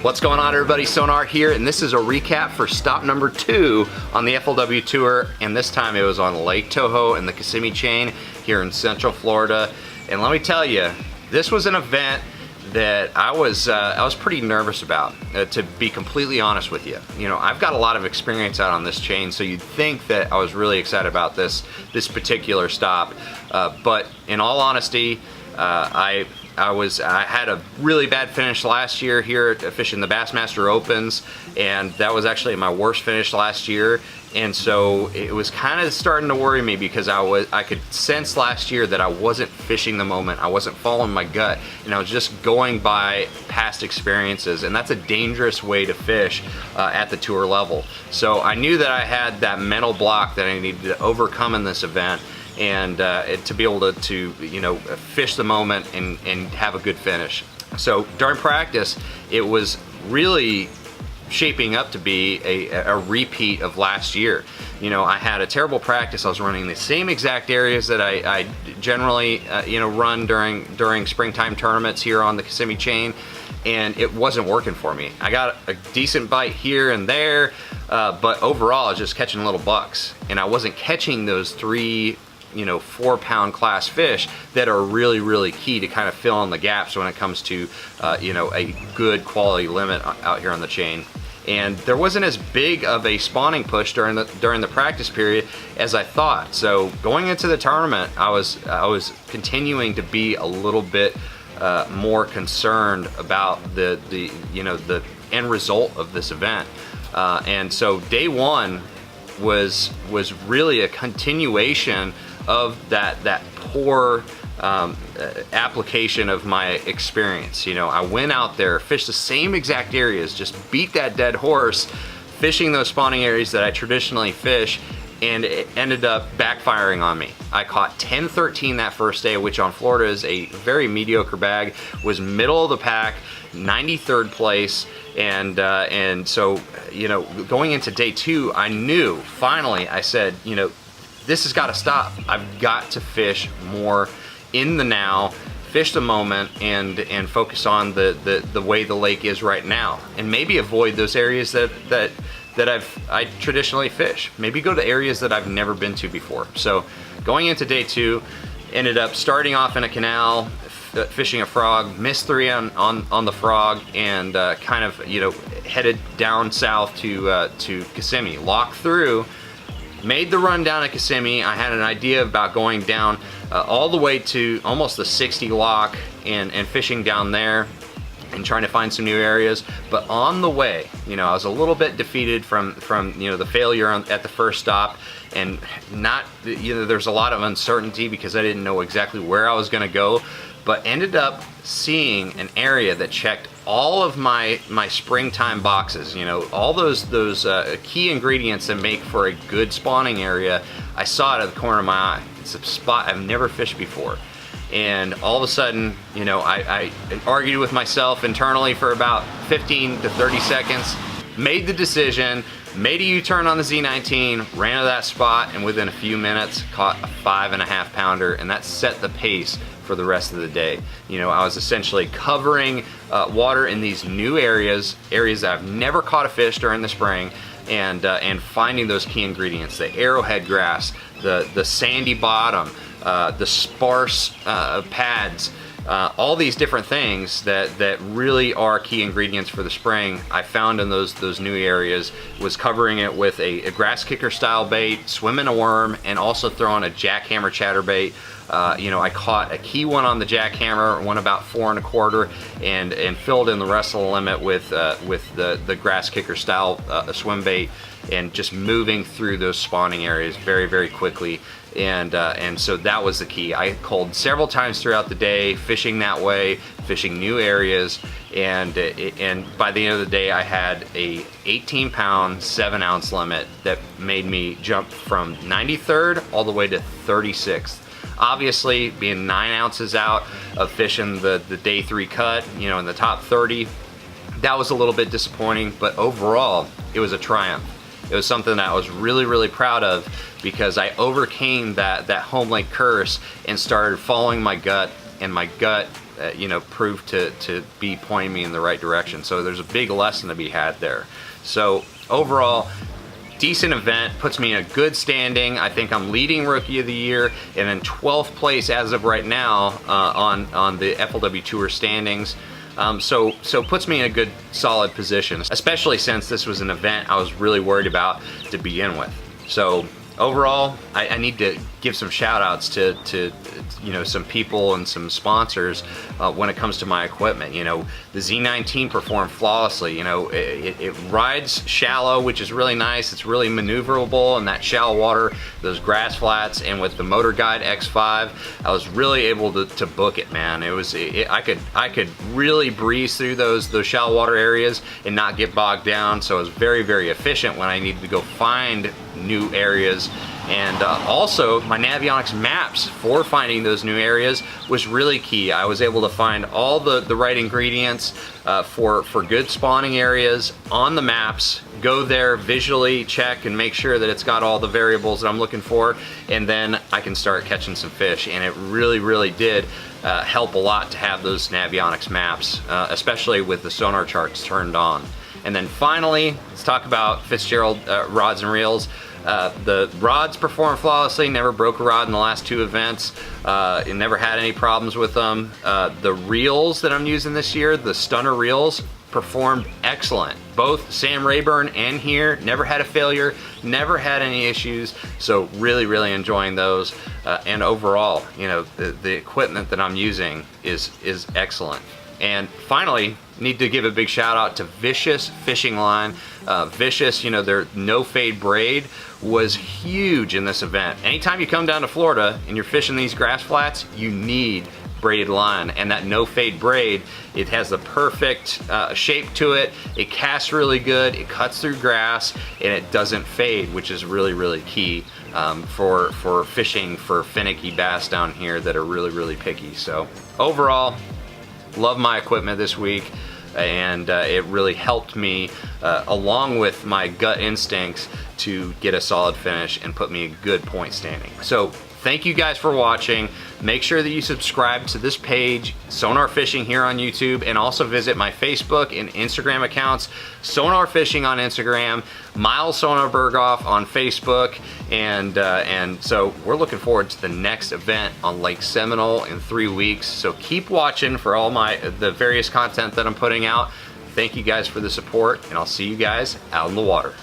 What's going on, everybody? Sonar here, and this is a recap for stop number 2 on the FLW Tour, and this time it was on Lake Toho and the Kissimmee Chain here in Central Florida. And let me tell you, this was an event that I was pretty nervous about, to be completely honest with you. You know, I've got a lot of experience out on this chain, so you'd think that I was really excited about this particular stop, but in all honesty, I had a really bad finish last year here fishing the Bassmaster Opens, and that was actually my worst finish last year. And so it was kind of starting to worry me because I could sense last year that I wasn't fishing the moment, I wasn't following my gut, and I was just going by past experiences, and that's a dangerous way to fish at the tour level. So I knew that I had that mental block that I needed to overcome in this event, and to be able to you know, fish the moment and have a good finish. So during practice, it was really shaping up to be a repeat of last year. You know, I had a terrible practice. I was running the same exact areas that I generally you know, run during springtime tournaments here on the Kissimmee Chain, and it wasn't working for me. I got a decent bite here and there, but overall I was just catching little bucks, and I wasn't catching those 3, you know, 4-pound class fish that are really key to kind of fill in the gaps when it comes to you know, a good quality limit out here on the chain. And there wasn't as big of a spawning push during the practice period as I thought. So going into the tournament, I was continuing to be a little bit more concerned about the you know, the end result of this event. And so day 1 was really a continuation of that poor application of my experience. You know, I went out there, fished the same exact areas, just beat that dead horse, fishing those spawning areas that I traditionally fish, and it ended up backfiring on me. I caught 10-13 that first day, which on Florida is a very mediocre bag, was middle of the pack, 93rd place, and so, you know, going into day 2, I knew, finally, I said, you know, this has got to stop. I've got to fish more in the now, fish the moment, and focus on the way the lake is right now, and maybe avoid those areas that I traditionally fish. Maybe go to areas that I've never been to before. So going into day 2, ended up starting off in a canal, fishing a frog, missed 3 on the frog, and kind of, you know, headed down south to Kissimmee. Locked through, made the run down at Kissimmee. I had an idea about going down all the way to almost the 60 lock and fishing down there and trying to find some new areas. But on the way, you know, I was a little bit defeated from you know, the failure at the first stop, and not, you know, there's a lot of uncertainty because I didn't know exactly where I was going to go, but ended up seeing an area that checked all of my springtime boxes. You know, all those key ingredients that make for a good spawning area. I saw it at the corner of my eye. It's a spot I've never fished before, and all of a sudden, you know, I argued with myself internally for about 15 to 30 seconds, made the decision, made a U-turn on the Z19, ran to that spot, and within a few minutes caught a 5.5 pounder, and that set the pace for the rest of the day. You know, I was essentially covering water in these new areas that I've never caught a fish during the spring, and finding those key ingredients: the arrowhead grass, the sandy bottom, the sparse pads, all these different things that really are key ingredients for the spring. I found in those new areas, was covering it with a grass kicker style bait, swimming a worm, and also throwing a jackhammer chatterbait. You know, I caught a key one on the jackhammer, one about 4 1/4, and filled in the rest of the limit with the grass kicker style swim bait, and just moving through those spawning areas very quickly. And so that was the key. I culled several times throughout the day, fishing that way, fishing new areas, and by the end of the day, I had a 18-pound, 7-ounce limit that made me jump from 93rd all the way to 36th. Obviously, being 9 ounces out of fishing the day 3 cut, you know, in the top 30, that was a little bit disappointing, but overall, it was a triumph. It was something that I was really proud of, because I overcame that home lake curse and started following my gut, and my gut you know, proved to be pointing me in the right direction. So there's a big lesson to be had there. So overall, decent event, puts me in a good standing. I think I'm leading Rookie of the Year and in 12th place as of right now on the FLW Tour standings. So puts me in a good solid position, especially since this was an event I was really worried about to begin with. So overall, I need to give some shout outs to you know, some people and some sponsors when it comes to my equipment. You know, the Z19 performed flawlessly. You know, it rides shallow, which is really nice. It's really maneuverable in that shallow water, those grass flats, and with the Motor Guide X5, I was really able to book it, man. It was, I could really breeze through those shallow water areas and not get bogged down. So it was very, very efficient when I needed to go find new areas. And also my Navionics maps for finding those new areas was really key. I was able to find all the right ingredients for good spawning areas on the maps, go there, visually check and make sure that it's got all the variables that I'm looking for, and then I can start catching some fish. And it really, really did help a lot to have those Navionics maps, especially with the sonar charts turned on. And then finally, let's talk about Fitzgerald rods and reels. The rods performed flawlessly, never broke a rod in the last 2 events. It never had any problems with them. The reels that I'm using this year, the Stunner reels, performed excellent. Both Sam Rayburn and here, never had a failure, never had any issues. So really, really enjoying those. And overall, you know, the equipment that I'm using is excellent. And finally, need to give a big shout out to Vicious Fishing Line. Vicious, you know, their no fade braid was huge in this event. Anytime you come down to Florida and you're fishing these grass flats, you need braided line. And that no fade braid, it has the perfect shape to it. It casts really good, it cuts through grass, and it doesn't fade, which is really, really key for fishing for finicky bass down here that are really, really picky. So overall, love my equipment this week, and it really helped me along with my gut instincts to get a solid finish and put me a good point standing. So thank you guys for watching. Make sure that you subscribe to this page, Sonar Fishing here on YouTube, and also visit my Facebook and Instagram accounts, Sonar Fishing on Instagram, Miles Sonar Berghoff on Facebook, and so we're looking forward to the next event on Lake Seminole in 3 weeks. So keep watching for all the various content that I'm putting out. Thank you guys for the support, and I'll see you guys out in the water.